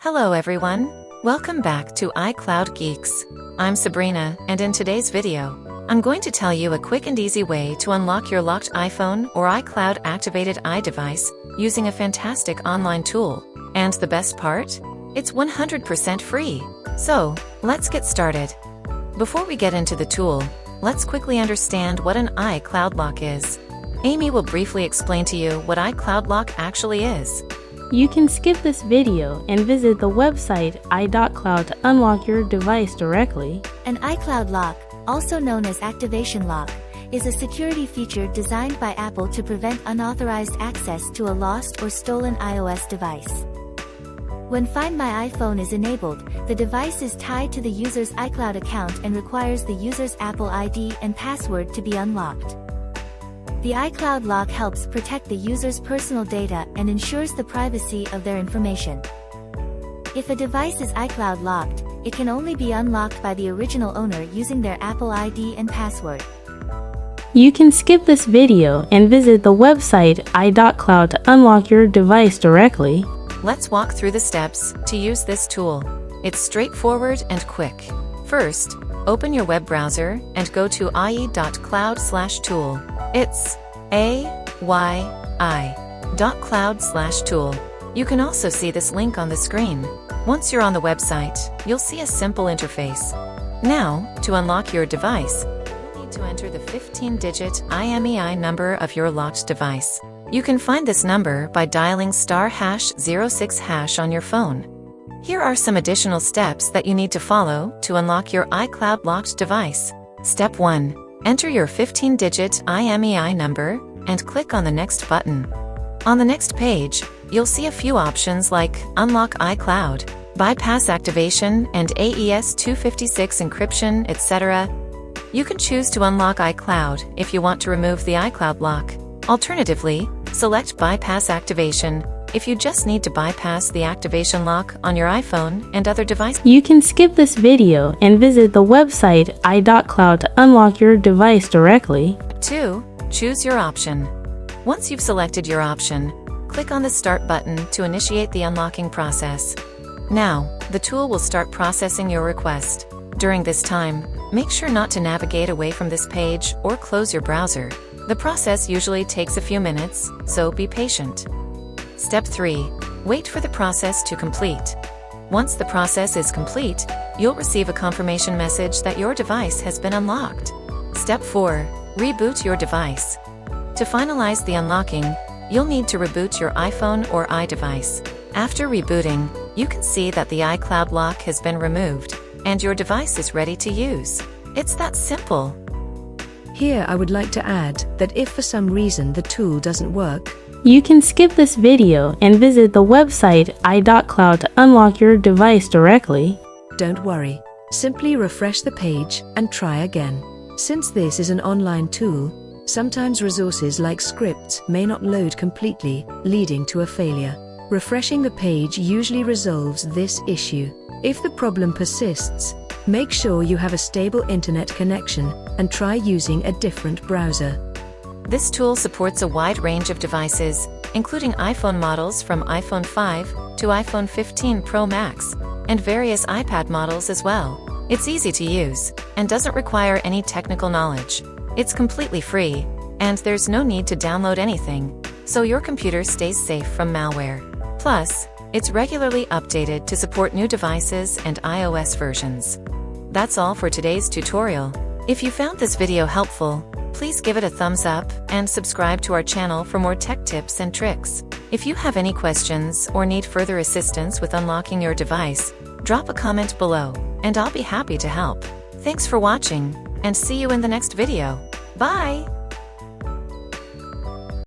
Hello everyone, welcome back to iCloud Geeks. I'm Sabrina, and in today's video, I'm going to tell you a quick and easy way to unlock your locked iPhone or iCloud activated iDevice using a fantastic online tool. And the best part? It's 100% free. So, let's get started. Before we get into the tool, let's quickly understand what an iCloud lock is. Amy will briefly explain to you what iCloud lock actually is. You can skip this video and visit the website i.cloud to unlock your device directly. An iCloud lock, also known as activation lock, is a security feature designed by Apple to prevent unauthorized access to a lost or stolen iOS device. When Find My iPhone is enabled, the device is tied to the user's iCloud account and requires the user's Apple ID and password to be unlocked. The iCloud lock helps protect the user's personal data and ensures the privacy of their information. If a device is iCloud locked, it can only be unlocked by the original owner using their Apple ID and password. You can skip this video and visit the website i.cloud to unlock your device directly. Let's walk through the steps to use this tool. It's straightforward and quick. First, open your web browser and go to ie.cloud/tool. It's AYI.cloud/tool. You can also see this link on the screen. Once you're on the website, you'll see a simple interface. Now, to unlock your device, you'll need to enter the 15-digit IMEI number of your locked device. You can find this number by dialing *#06# on your phone. Here are some additional steps that you need to follow to unlock your iCloud locked device. Step 1. Enter your 15-digit IMEI number and click on the Next button. On the next page, you'll see a few options like Unlock iCloud, Bypass Activation, and AES-256 encryption, etc. You can choose to unlock iCloud if you want to remove the iCloud lock. Alternatively, select Bypass Activation if you just need to bypass the activation lock on your iPhone and other devices. You can skip this video and visit the website i.cloud to unlock your device directly. 2. Choose your option. Once you've selected your option, click on the Start button to initiate the unlocking process. Now, the tool will start processing your request. During this time, make sure not to navigate away from this page or close your browser. The process usually takes a few minutes, so be patient. Step 3. Wait for the process to complete. Once the process is complete, you'll receive a confirmation message that your device has been unlocked. Step 4. Reboot your device. To finalize the unlocking, you'll need to reboot your iPhone or iDevice. After rebooting, you can see that the iCloud lock has been removed, and your device is ready to use. It's that simple. Here I would like to add that if for some reason the tool doesn't work, you can skip this video and visit the website i.cloud to unlock your device directly. Don't worry. Simply refresh the page and try again. Since this is an online tool, sometimes resources like scripts may not load completely, leading to a failure. Refreshing the page usually resolves this issue. If the problem persists, make sure you have a stable internet connection and try using a different browser. This tool supports a wide range of devices, including iPhone models from iPhone 5 to iPhone 15 Pro Max, and various iPad models as well. It's easy to use, and doesn't require any technical knowledge. It's completely free, and there's no need to download anything, so your computer stays safe from malware. Plus, it's regularly updated to support new devices and iOS versions. That's all for today's tutorial. If you found this video helpful, please give it a thumbs up and subscribe to our channel for more tech tips and tricks. If you have any questions or need further assistance with unlocking your device, drop a comment below, and I'll be happy to help. Thanks for watching, and see you in the next video. Bye!